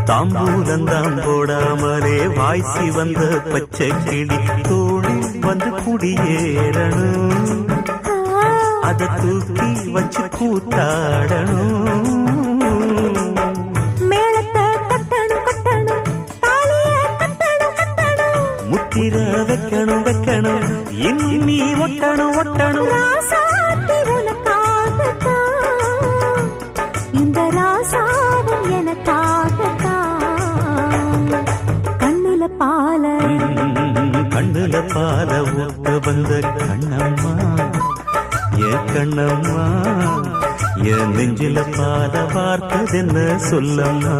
தாம்பூலந்தாம் போடாமலே வாய்ச்சி வந்த பச்சை கிளி தோழி வந்து குடியேறணும், அதை தூக்கி வச்சு கூத்தாடணும். முத்திர வைக்கணும் வைக்கணும் இன்னும் நீ ஒட்டணும் ஒட்டணும். இந்த ராசாவும் எனக்காகத்தான். கண்ணுல பால ஊட்ட வந்த கண்ணம்மா, என் கண்ணம்மா, என் நெஞ்சில பால பார்த்ததென்ன சொல்லம்மா.